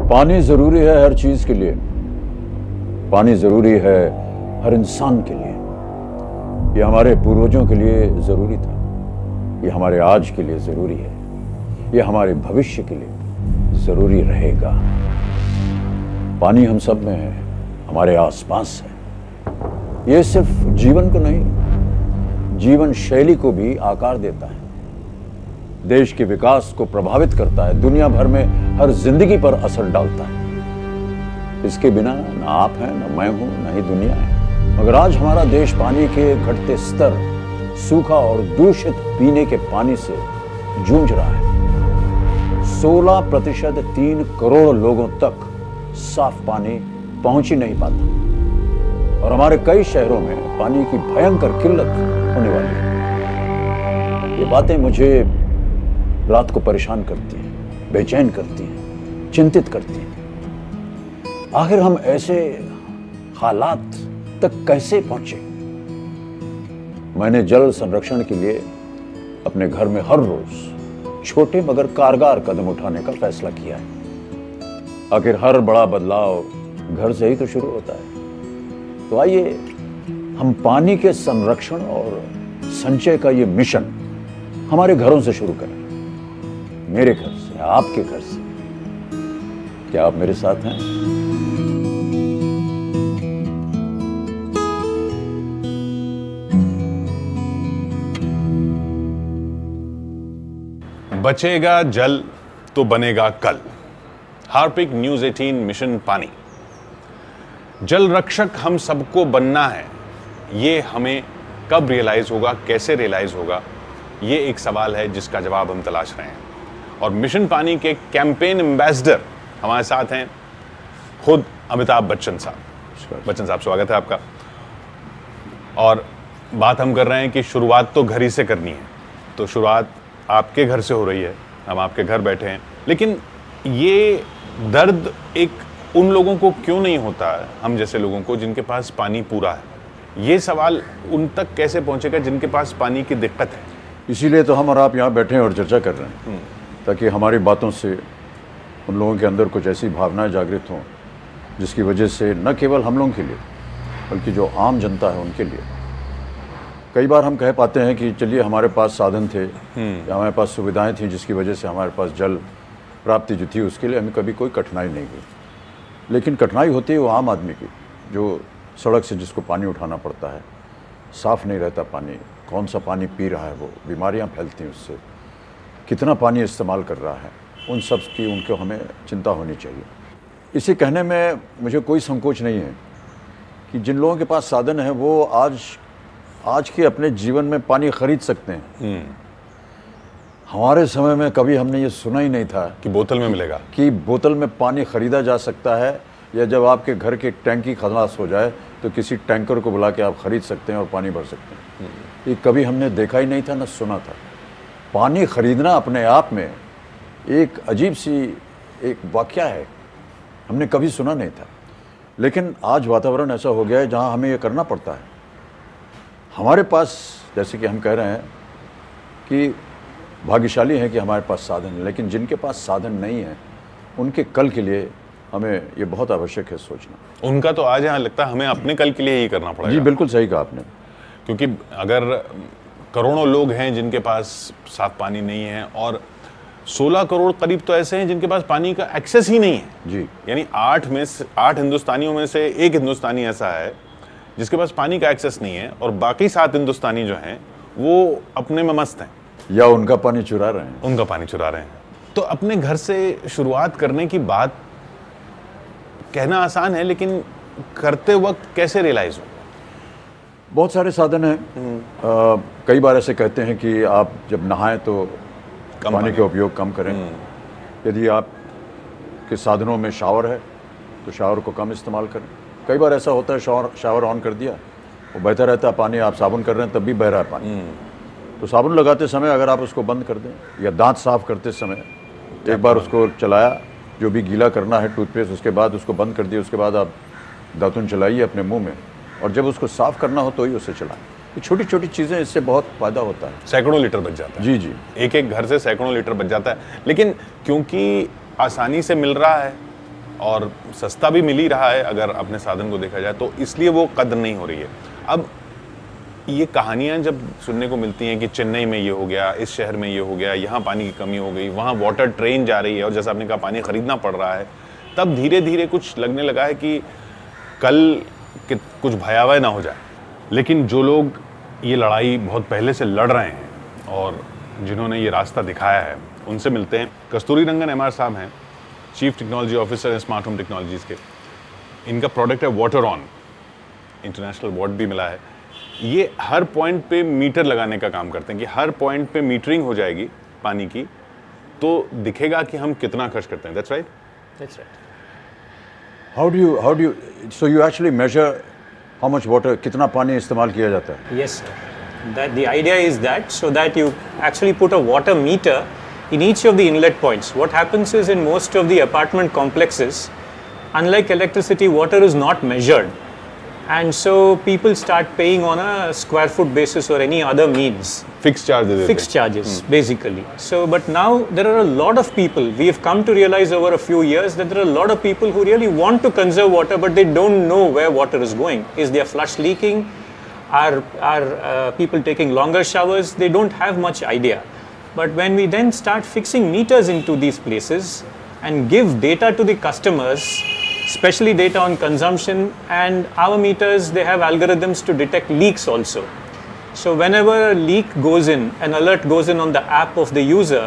पानी जरूरी है हर चीज के लिए। पानी जरूरी है हर इंसान के लिए। ये हमारे पूर्वजों के लिए जरूरी था, ये हमारे आज के लिए जरूरी है, ये हमारे भविष्य के लिए जरूरी रहेगा। पानी हम सब में है, हमारे आसपास है। ये सिर्फ जीवन को नहीं, जीवन शैली को भी आकार देता है, देश के विकास को प्रभावित करता है, दुनिया भर में हर जिंदगी पर असर डालता है। इसके बिना न आप हैं, न मैं हूं, न ही दुनिया है। मगर आज हमारा देश पानी के घटते स्तर, सूखा और दूषित पीने के पानी से जूझ रहा है। 16% 3 करोड़ लोगों तक साफ पानी पहुंच ही नहीं पाता और हमारे कई शहरों में पानी की भयंकर किल्लत होने वाली है। ये बातें मुझे रात को परेशान करती हैं, बेचैन करती हैं, चिंतित करती हैं। आखिर हम ऐसे हालात तक कैसे पहुंचे? मैंने जल संरक्षण के लिए अपने घर में हर रोज छोटे मगर कारगर कदम उठाने का फैसला किया है। आखिर हर बड़ा बदलाव घर से ही तो शुरू होता है। तो आइए हम पानी के संरक्षण और संचय का ये मिशन हमारे घरों से शुरू करें, मेरे घर से, आपके घर से। क्या आप मेरे साथ हैं? बचेगा जल तो बनेगा कल। हार्पिक न्यूज 18 मिशन पानी। जल रक्षक हम सबको बनना है। ये हमें कब रियलाइज होगा, कैसे रियलाइज होगा, ये एक सवाल है जिसका जवाब हम तलाश रहे हैं। और मिशन पानी के कैंपेन एम्बेसडर हमारे साथ हैं खुद अमिताभ बच्चन साहब। बच्चन साहब, स्वागत है आपका। और बात हम कर रहे हैं कि शुरुआत तो घर ही से करनी है, तो शुरुआत आपके घर से हो रही है, हम आपके घर बैठे हैं। लेकिन ये दर्द एक उन लोगों को क्यों नहीं होता है, हम जैसे लोगों को जिनके पास पानी पूरा है? ये सवाल उन तक कैसे पहुंचेगा जिनके पास पानी की दिक्कत है? इसीलिए तो हम और आप यहाँ बैठे हैं और चर्चा कर रहे हैं, ताकि हमारी बातों से उन लोगों के अंदर कुछ ऐसी भावनाएं जागृत हों जिसकी वजह से न केवल हम लोगों के लिए बल्कि जो आम जनता है उनके लिए। कई बार हम कह पाते हैं कि चलिए हमारे पास साधन थे या हमारे पास सुविधाएं थी जिसकी वजह से हमारे पास जल प्राप्ति जो थी उसके लिए हमें कभी कोई कठिनाई नहीं हुई। लेकिन कठिनाई होती है वो आम आदमी की, जो सड़क से जिसको पानी उठाना पड़ता है, साफ़ नहीं रहता पानी, कौन सा पानी पी रहा है, वो बीमारियां फैलती हैं उससे, कितना पानी इस्तेमाल कर रहा है, उन सब की उनको हमें चिंता होनी चाहिए। इसे कहने में मुझे कोई संकोच नहीं है कि जिन लोगों के पास साधन है वो आज के अपने जीवन में पानी खरीद सकते हैं। हमारे समय में कभी हमने ये सुना ही नहीं था कि बोतल में मिलेगा, कि बोतल में पानी खरीदा जा सकता है, या जब आपके घर की टैंकी खलास हो जाए तो किसी टैंकर को बुला के आप खरीद सकते हैं और पानी भर सकते हैं। ये कभी हमने देखा ही नहीं था, न सुना था। पानी खरीदना अपने आप में एक अजीब सी एक वाकया है, हमने कभी सुना नहीं था। लेकिन आज वातावरण ऐसा हो गया है जहाँ हमें ये करना पड़ता है। हमारे पास, जैसे कि हम कह रहे हैं कि भाग्यशाली हैं कि हमारे पास साधन है, लेकिन जिनके पास साधन नहीं है उनके कल के लिए हमें ये बहुत आवश्यक है सोचना। उनका तो आज यहाँ लगता है हमें अपने कल के लिए ही करना पड़ेगा। जी बिल्कुल सही कहा आपने, क्योंकि अगर करोड़ों लोग हैं जिनके पास साफ पानी नहीं है और 16 करोड़ करीब तो ऐसे हैं जिनके पास पानी का एक्सेस ही नहीं है। जी, यानी 8 हिंदुस्तानियों में से एक हिंदुस्तानी ऐसा है जिसके पास पानी का एक्सेस नहीं है, और बाकी 7 हिंदुस्तानी जो हैं वो अपने में मस्त हैं या उनका पानी चुरा रहे हैं। उनका पानी चुरा रहे हैं। तो अपने घर से शुरुआत करने की बात कहना आसान है, लेकिन करते वक्त कैसे रियलाइज हो? बहुत सारे साधन हैं। कई बार ऐसे कहते हैं कि आप जब नहाएं तो पानी का उपयोग कम करें। यदि आप के साधनों में शावर है तो शावर को कम इस्तेमाल करें। कई बार ऐसा होता है शावर ऑन कर दिया, वो बहता रहता है पानी, आप साबुन कर रहे हैं तब भी बह रहा है पानी। तो साबुन लगाते समय अगर आप उसको बंद कर दें, या दांत साफ करते समय एक बार उसको चलाया, जो भी गीला करना है टूथपेस्ट, उसके बाद उसको बंद कर दिया, उसके बाद आप दातुन चलाइए अपने मुंह में, और जब उसको साफ करना हो तो ही उसे चलाएं। ये छोटी छोटी चीज़ें, इससे बहुत फ़ायदा होता है। सैकड़ों लीटर बच जाता है। जी जी, एक एक घर से सैकड़ों लीटर बच जाता है। लेकिन क्योंकि आसानी से मिल रहा है और सस्ता भी मिल ही रहा है अगर अपने साधन को देखा जाए, तो इसलिए वो कद्र नहीं हो रही है। अब ये कहानियाँ जब सुनने को मिलती हैं कि चेन्नई में ये हो गया, इस शहर में ये हो गया, यहाँ पानी की कमी हो गई, वहाँ वाटर ट्रेन जा रही है और जैसा आपने कहा पानी खरीदना पड़ रहा है, तब धीरे धीरे कुछ लगने लगा है कि कल कुछ भयावह ना हो जाए। लेकिन जो लोग ये लड़ाई बहुत पहले से लड़ रहे हैं और जिन्होंने ये रास्ता दिखाया है, उनसे मिलते हैं। कस्तूरी रंगन एमआर साहब हैं, चीफ टेक्नोलॉजी ऑफिसर हैं स्मार्ट होम टेक्नोलॉजीज के। इनका प्रोडक्ट है वाटर ऑन, इंटरनेशनल अवार्ड भी मिला है। ये हर पॉइंट पे मीटर लगाने का काम करते हैं कि हर पॉइंट पे मीटरिंग हो जाएगी पानी की, तो दिखेगा कि हम कितना खर्च करते हैं। That's right? That's right. how do you so you actually measure how much water, कितना पानी इस्तेमाल किया जाता है? Yes, sir. That the idea is that so that you actually put a water meter in each of the inlet points. What happens is in most of the apartment complexes, unlike electricity, water is not measured, and so people start paying on a square foot basis or any other means. Fix charge दे देते हैं। Fixed charges basically. So but now there are a lot of people, we have come to realize over a few years that there are a lot of people who really want to conserve water but they don't know where water is going. Is their flush leaking? Are people taking longer showers? They don't have much idea. But when we then start fixing meters into these places and give data to the customers, especially data on consumption, and our meters, they have algorithms to detect leaks also. So whenever a leak goes in, an alert goes in on the app of the user,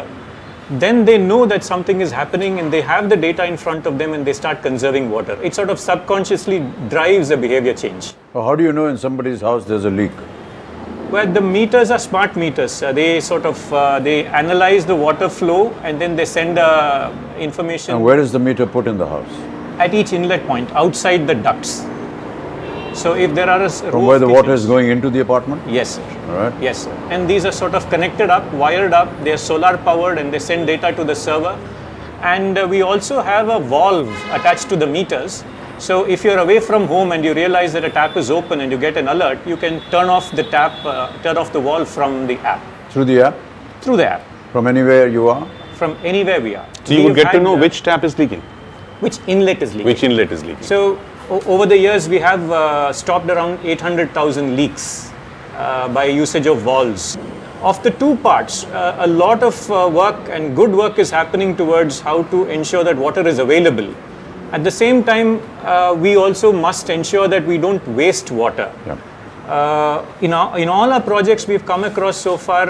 then they know that something is happening and they have the data in front of them and they start conserving water. It sort of subconsciously drives a behavior change. How do you know in somebody's house there's a leak? Well, the meters are smart meters. They sort of they analyze the water flow and then they send information And where is the meter put in the house? at each inlet point outside the ducts. So if there are From where the water is going into the apartment? Yes, sir. All right. Yes, sir. And these are sort of connected up, wired up. They are solar powered and they send data to the server. And we also have a valve attached to the meters. So if you're away from home and you realize that a tap is open and you get an alert, you can turn off the tap, turn off the valve from the app. Through the app? Through the app, From anywhere you are? from anywhere we are. So you We've would get to had, know which tap is leaking, which inlet is leaking. which inlet is leaking. So over the years, we have stopped around 800,000 leaks by usage of valves. Of the two parts, a lot of work and good work is happening towards how to ensure that water is available. At the same time, we also must ensure that we don't waste water. Yeah. In all our projects we've come across so far,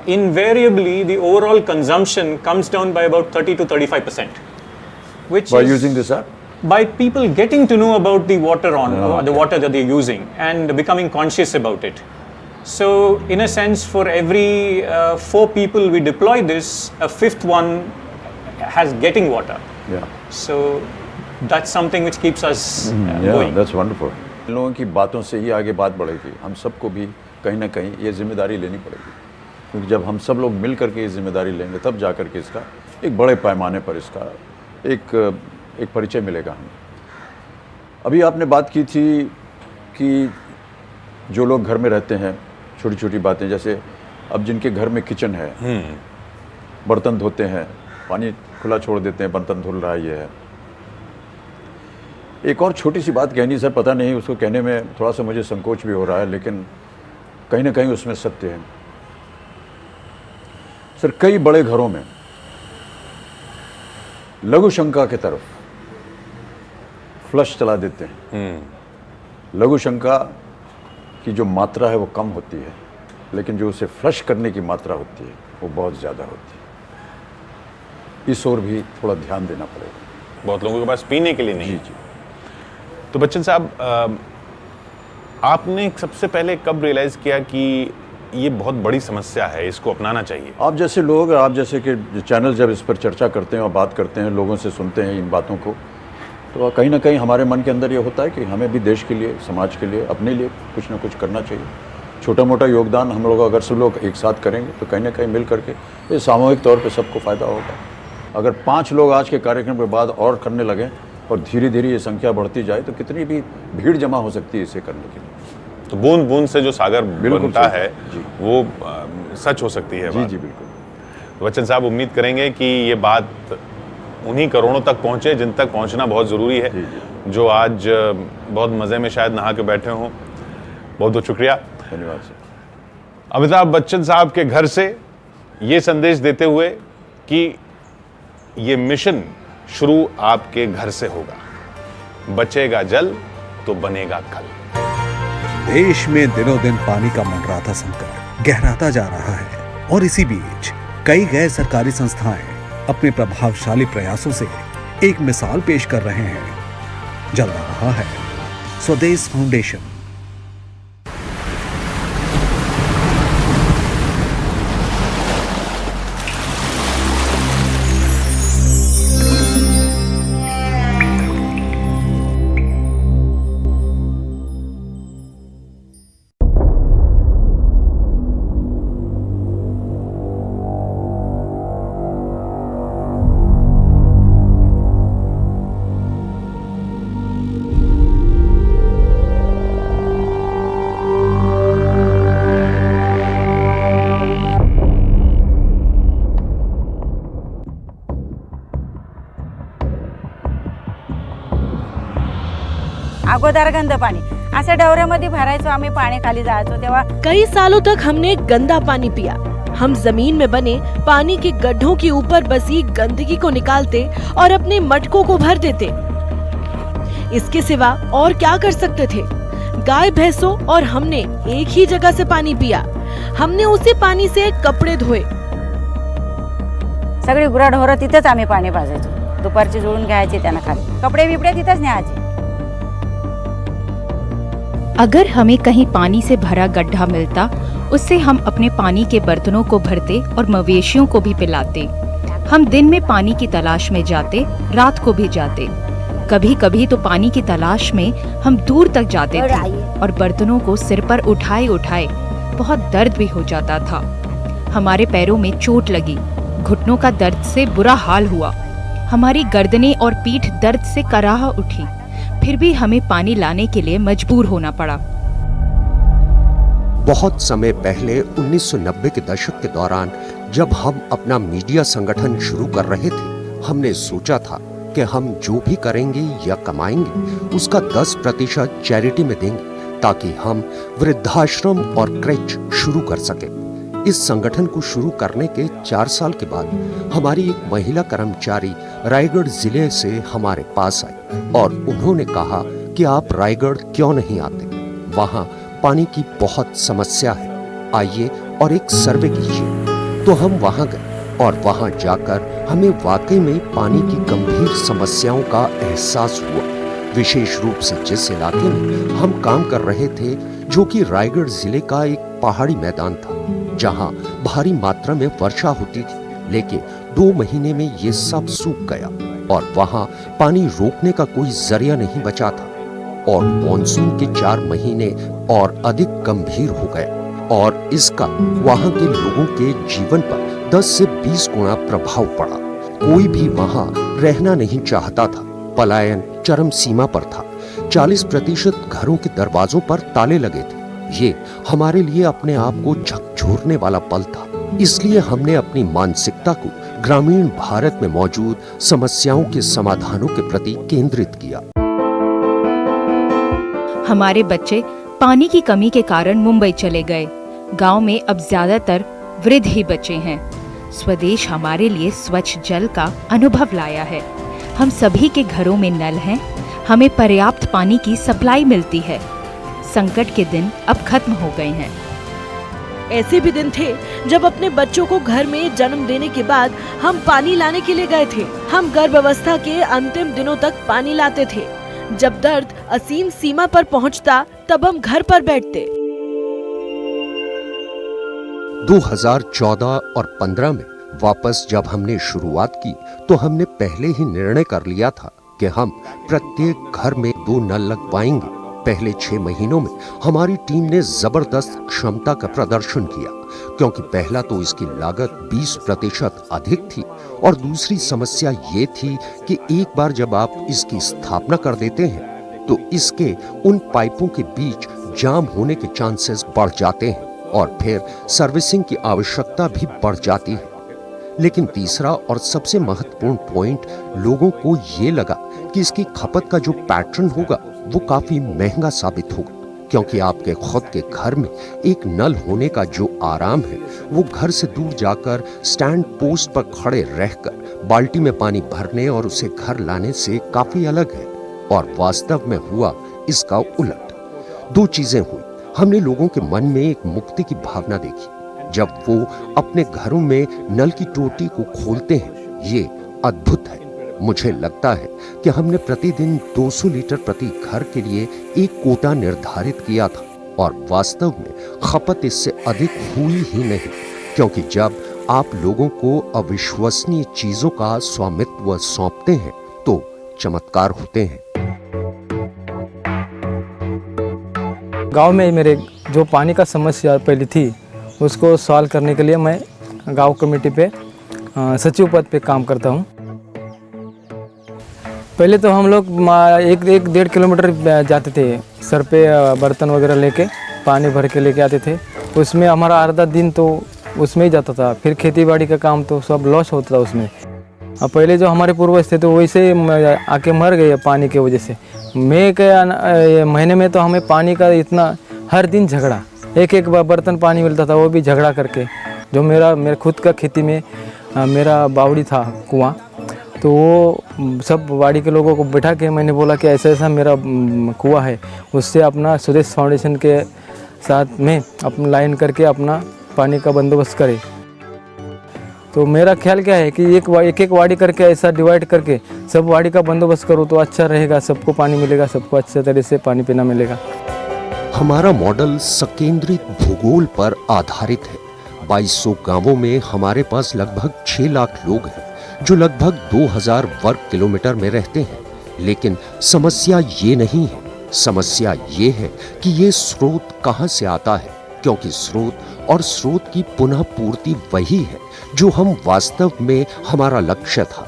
invariably the overall consumption comes down by about 30 to 35%. Which By is using this app? by people getting to know about the water on Oh, the water that they're using and becoming conscious about it. So in a sense, for every 4 people we deploy this, a 5th one has getting water. Yeah. So that's something which keeps us Yeah, going. that's wonderful. इन लोगों की बातों से ही आगे बात बढ़ेगी। हम सबको भी कहीं ना कहीं ये जिम्मेदारी लेनी पड़ेगी, क्योंकि जब हम सब लोग मिल करके ये जिम्मेदारी लेंगे तब जा कर के इसका एक बड़े पैमाने पर इसका एक परिचय मिलेगा हमें। अभी आपने बात की थी कि जो लोग घर में रहते हैं, छोटी छोटी बातें, जैसे अब जिनके घर में किचन है, बर्तन धोते हैं, पानी खुला छोड़ देते हैं, बर्तन धुल रहा है, ये है। एक और छोटी सी बात कहनी सर, पता नहीं उसको कहने में थोड़ा सा मुझे संकोच भी हो रहा है, लेकिन कहीं ना कहीं उसमें सत्य है। सर, कई बड़े घरों में लघु शंका के तरफ फ्लश चला देते हैं। लघु शंका की जो मात्रा है वो कम होती है, लेकिन जो उसे फ्लश करने की मात्रा होती है वो बहुत ज़्यादा होती है। इस ओर भी थोड़ा ध्यान देना पड़ेगा। बहुत लोगों के पास पीने के लिए नहीं। जी जी। तो बच्चन साहब, आपने सबसे पहले कब रियलाइज किया कि ये बहुत बड़ी समस्या है, इसको अपनाना चाहिए? आप जैसे लोग, आप जैसे कि चैनल जब इस पर चर्चा करते हैं और बात करते हैं, लोगों से सुनते हैं इन बातों को, तो कहीं ना कहीं हमारे मन के अंदर ये होता है कि हमें भी देश के लिए, समाज के लिए, अपने लिए कुछ ना कुछ करना चाहिए। छोटा मोटा योगदान हम लोग अगर सब लोग एक साथ करेंगे तो कहीं ना कहीं मिल करके ये सामूहिक तौर पे सबको फ़ायदा होगा। अगर 5 लोग आज के कार्यक्रम के बाद और करने लगें और धीरे धीरे ये संख्या बढ़ती जाए तो कितनी भी भीड़ जमा हो सकती है इसे करने के लिए। तो बूंद बूंद से जो सागर बनता है जी। वो सच हो सकती है। जी बात। जी बिल्कुल। तो बच्चन साहब, उम्मीद करेंगे कि ये बात उन्हीं करोड़ों तक पहुंचे जिन तक पहुंचना बहुत ज़रूरी है, जो आज बहुत मज़े में शायद नहा के बैठे हों। बहुत बहुत शुक्रिया, धन्यवाद सर। अमिताभ बच्चन साहब के घर से ये संदेश देते हुए कि ये मिशन शुरू आपके घर से होगा। बचेगा जल तो बनेगा कल। देश में दिनों दिन पानी का मंडराता संकट गहराता जा रहा है और इसी बीच कई गैर सरकारी संस्थाएं अपने प्रभावशाली प्रयासों से एक मिसाल पेश कर रहे हैं। चल रहा है स्वदेश फाउंडेशन। अगोदर गंद पाणी असं डवऱ्यामध्ये भरायचो आम्ही, पाणी खाली जायचो तेव्हा। कई सालों तक हमने गंदा पानी पिया। हम जमीन में बने पानी के गड्ढों के ऊपर बसी गंदगी को निकालते और अपने मटकों को भर देते। इसके सिवा और क्या कर सकते थे? गाय भैंसों और हमने एक ही जगह से पानी पिया। हमने उसी पानी से कपड़े धोए। सगळी गुराढोरं तिथेच आम्ही पाणी पाजायचो। दुपारची जुळून घ्यायची त्यांना खाली, कपडे बिपडे तिथेच न्यायचे। अगर हमें कहीं पानी से भरा गड्ढा मिलता, उससे हम अपने पानी के बर्तनों को भरते और मवेशियों को भी पिलाते। हम दिन में पानी की तलाश में जाते, रात को भी जाते। कभी कभी तो पानी की तलाश में हम दूर तक जाते थे और बर्तनों को सिर पर उठाए उठाए बहुत दर्द भी हो जाता था। हमारे पैरों में चोट लगी, घुटनों का दर्द से बुरा हाल हुआ। हमारी गर्दनें और पीठ दर्द से कराह उठी। फिर भी हमें पानी लाने के लिए मजबूर होना पड़ा। बहुत समय पहले 1990 के दशक के दौरान जब हम अपना मीडिया संगठन शुरू कर रहे थे, हमने सोचा था कि हम जो भी करेंगे या कमाएंगे उसका 10% चैरिटी में देंगे ताकि हम वृद्धाश्रम और क्रेच शुरू कर सके। इस संगठन को शुरू करने के 4 साल के बाद हमारी एक महिला कर्मचारी रायगढ़ जिले से हमारे पास आई और उन्होंने कहा कि आप रायगढ़ क्यों नहीं आते, वहाँ पानी की बहुत समस्या है, आइए और एक सर्वे कीजिए। तो हम वहाँ गए और वहाँ जाकर हमें वाकई में पानी की गंभीर समस्याओं का एहसास हुआ। विशेष रूप से जिस इलाके में हम काम कर रहे थे, जो कि रायगढ़ जिले का एक पहाड़ी मैदान था जहाँ भारी मात्रा में वर्षा होती थी, लेकिन 2 महीने में ये सब सूख गया और वहाँ पानी रोकने का कोई जरिया नहीं बचा था। और मॉनसून के 4 महीने और अधिक गंभीर हो गए और इसका वहाँ के लोगों के जीवन पर 10 से 20 गुना प्रभाव पड़ा। कोई भी वहाँ रहना नहीं चाहता था। पलायन चरम सीमा पर था। 40% घरों के दरवाजों पर ताले लगे थे। ये हमारे लिए अपने आप को झकझोरने वाला पल था। इसलिए हमने अपनी मानसिकता को ग्रामीण भारत में मौजूद समस्याओं के समाधानों के प्रति केंद्रित किया। हमारे बच्चे पानी की कमी के कारण मुंबई चले गए। गांव में अब ज्यादातर वृद्ध ही बचे हैं। स्वदेश हमारे लिए स्वच्छ जल का अनुभव लाया है। हम सभी के घरों में नल हैं। हमें पर्याप्त पानी की सप्लाई मिलती है। संकट के दिन अब खत्म हो गए हैं। ऐसे भी दिन थे जब अपने बच्चों को घर में जन्म देने के बाद हम पानी लाने के लिए गए थे। हम गर्भावस्था के अंतिम दिनों तक पानी लाते थे। जब दर्द असीम सीमा पर पहुंचता, तब हम घर पर बैठते। 2014 और 15 में वापस जब हमने शुरुआत की, तो हमने पहले ही निर्णय कर लिया था कि हम प्रत्येक घर में 2 नल लगवाएंगे। पहले 6 महीनों में हमारी टीम ने जबरदस्त क्षमता का प्रदर्शन किया, क्योंकि पहला तो इसकी लागत 20% अधिक थी और दूसरी समस्या ये थी कि एक बार जब आप इसकी स्थापना कर देते हैं तो इसके उन पाइपों के बीच जाम होने के चांसेस बढ़ जाते हैं और फिर सर्विसिंग की आवश्यकता भी बढ़ जाती है। लेकिन तीसरा और सबसे महत्वपूर्ण पॉइंट लोगों को ये लगा कि इसकी खपत का जो पैटर्न होगा वो काफी महंगा साबित होगा, क्योंकि आपके खुद के घर में एक नल होने का जो आराम है वो घर से दूर जाकर स्टैंड पोस्ट पर खड़े रहकर बाल्टी में पानी भरने और उसे घर लाने से काफी अलग है। और वास्तव में हुआ इसका उलट। दो चीजें हुई। हमने लोगों के मन में एक मुक्ति की भावना देखी जब वो अपने घरों में नल की टोटी को खोलते हैं। ये अद्भुत है। मुझे लगता है कि हमने प्रतिदिन 200 लीटर प्रति घर के लिए एक कोटा निर्धारित किया था और वास्तव में खपत इससे अधिक हुई ही नहीं, क्योंकि जब आप लोगों को अविश्वसनीय चीजों का स्वामित्व सौंपते हैं तो चमत्कार होते हैं। गांव में मेरे जो पानी का समस्या पहले थी उसको सॉल्व करने के लिए मैं गांव कमेटी पे सचिव पद पे काम करता हूं। पहले तो हम लोग 1-1.5 किलोमीटर जाते थे, सर पे बर्तन वगैरह लेके पानी भर के लेके आते थे। उसमें हमारा आधा दिन तो उसमें ही जाता था। फिर खेती बाड़ी का काम तो सब लॉस होता था उसमें। अब पहले जो हमारे पूर्वज थे तो वैसे आके मर गए पानी की वजह से। महीने में तो हमें पानी का इतना हर दिन झगड़ा, एक बर्तन पानी मिलता था वो भी झगड़ा करके। जो मेरा खुद का खेती में मेरा बावड़ी था कुआं, तो वो सब वाड़ी के लोगों को बैठा के मैंने बोला कि ऐसा ऐसा मेरा कुआं है, उससे अपना स्वदेश फाउंडेशन के साथ में अपना लाइन करके अपना पानी का बंदोबस्त करे। तो मेरा ख्याल क्या है कि एक वाड़ी करके ऐसा डिवाइड करके सब वाड़ी का बंदोबस्त करो तो अच्छा रहेगा, सबको पानी मिलेगा, सबको अच्छे तरह से पानी पीना मिलेगा। हमारा मॉडल सकेंद्रित भूगोल पर आधारित है। 2200 गांवों में हमारे पास लगभग 6 लाख लोग हैं जो लगभग 2000 वर्ग किलोमीटर में रहते हैं। लेकिन समस्या ये नहीं है, समस्या ये है कि ये स्रोत कहां से आता है, क्योंकि स्रोत और स्रोत की पुनः पूर्ति वही है जो हम वास्तव में हमारा लक्ष्य था।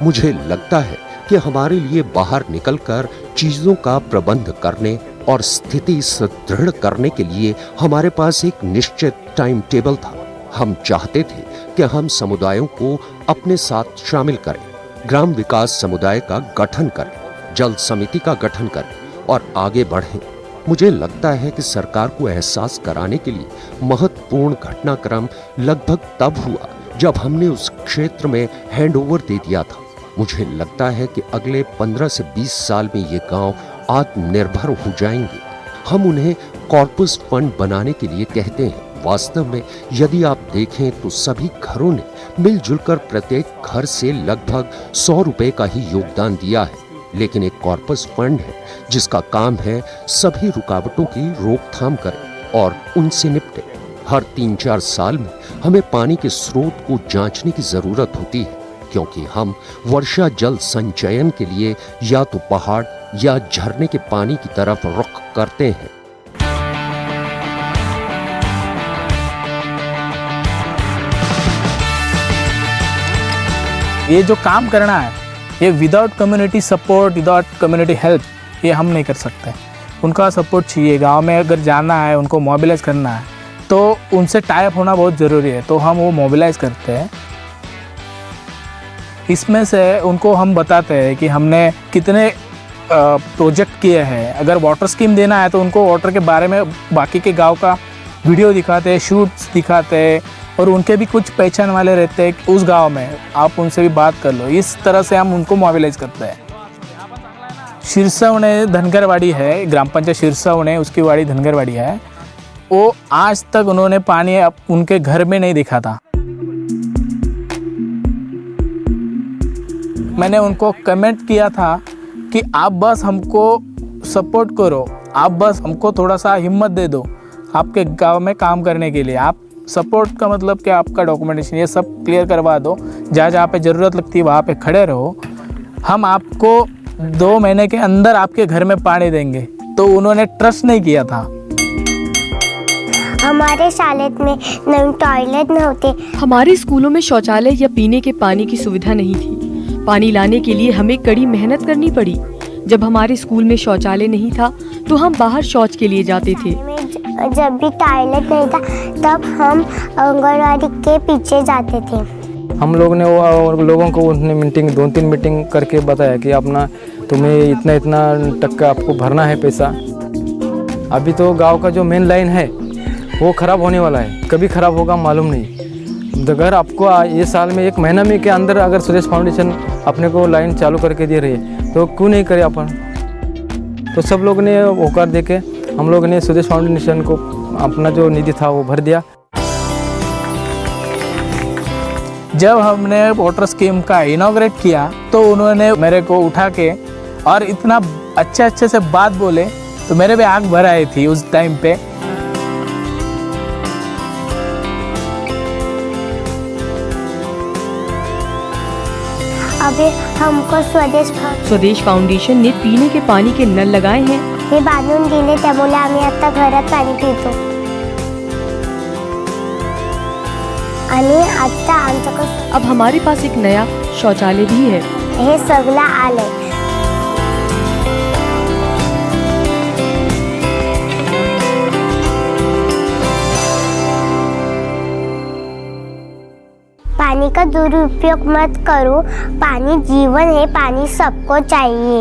मुझे लगता है कि हमारे लिए बाहर निकलकर चीजों का प्रबंध करने और स्थिति सुदृढ़ करने के लिए हमारे पास एक निश्चित टाइम टेबल था। हम चाहते थे कि हम समुदायों को अपने साथ शामिल करें, ग्राम विकास समुदाय का गठन करें, जल समिति का गठन करें और आगे बढ़ें। मुझे लगता है कि सरकार को एहसास कराने के लिए महत्वपूर्ण घटनाक्रम लगभग तब हुआ जब हमने उस क्षेत्र में हैंडओवर दे दिया था। मुझे लगता है कि अगले 15 से 20 साल में ये गांव आत्मनिर्भर हो जाएंगे। हम उन्हें कॉर्पस फंड बनाने के लिए कहते हैं। वास्तव में यदि आप देखें तो सभी घरों ने मिलजुल कर प्रत्येक घर से लगभग 100 रुपए का ही योगदान दिया है। लेकिन एक कॉर्पस फंड है जिसका काम है सभी रुकावटों की रोकथाम करें और उनसे निपटे। हर 3-4 साल में हमें पानी के स्रोत को जांचने की जरूरत होती है, क्योंकि हम वर्षा जल संचयन के लिए या तो पहाड़ या झरने के पानी की तरफ रुख करते हैं। ये जो काम करना है ये without community support, without community help ये हम नहीं कर सकते। उनका सपोर्ट चाहिए। गांव में अगर जाना है, उनको मोबिलाइज करना है तो उनसे टाई अप होना बहुत ज़रूरी है। तो हम वो मोबिलाइज करते हैं। इसमें से उनको हम बताते हैं कि हमने कितने प्रोजेक्ट किए हैं। अगर वाटर स्कीम देना है तो उनको वाटर के बारे में बाकी के गांव का वीडियो दिखाते हैं, शूट्स दिखाते हैं और उनके भी कुछ पहचान वाले रहते हैं उस गांव में, आप उनसे भी बात कर लो। इस तरह से हम उनको मोबिलाइज करते हैं। शिरसावणे धनगरवाड़ी है, ग्राम पंचायत शिरसावणे, उसकी वाड़ी धनगरवाड़ी है। वो आज तक उन्होंने पानी उनके घर में नहीं देखा था। मैंने उनको कमेंट किया था कि आप बस हमको सपोर्ट करो, आप बस हमको थोड़ा सा हिम्मत दे दो आपके गांव में काम करने के लिए। आप सपोर्ट का मतलब कि आपका डॉक्यूमेंटेशन ये सब क्लियर करवा दो, जहाँ जहाँ पे ज़रूरत लगती है वहाँ पे खड़े रहो, हम आपको 2 महीने के अंदर आपके घर में पानी देंगे। तो उन्होंने ट्रस्ट नहीं किया था। हमारे शालेत में नवीन टॉयलेट नव्हते। हमारे स्कूलों में शौचालय या पीने के पानी की सुविधा नहीं थी। पानी लाने के लिए हमें कड़ी मेहनत करनी पड़ी। जब हमारे स्कूल में शौचालय नहीं था तो हम बाहर शौच के लिए जाते थे। जब भी टॉयलेट नहीं था तब हम आंगनवाड़ी के पीछे जाते थे। हम लोग ने वो लोगों को उन्होंने मीटिंग 2-3 मीटिंग करके बताया कि अपना तुम्हें इतना इतना टक्का आपको भरना है पैसा। अभी तो गांव का जो मेन लाइन है वो ख़राब होने वाला है, कभी ख़राब होगा मालूम नहीं। अगर आपको ये साल में 1 महीना में के अंदर अगर सुरेश फाउंडेशन अपने को लाइन चालू करके दे रही है तो क्यों नहीं करे अपन। तो सब लोग ने होकर देके हम लोग ने सुरेश फाउंडेशन को अपना जो निधि था वो भर दिया। जब हमने वाटर स्कीम का इनॉग्रेट किया तो उन्होंने मेरे को उठा के और इतना अच्छे से बात बोले तो मेरे भी आँख भर आई थी उस टाइम पे। अभी हमको स्वदेश फाउंडेशन ने पीने के पानी के नल लगाए हैं। हे बांधून दिले त्यामुळे आम्ही आता घरात पाणी पितो आणि आता आमच्याकडे अब हमारे पास एक नया शौचालय भी है। हे सगळं आलंय। पानी का दुरुपयोग मत करो, पानी जीवन है, पानी सबको चाहिए।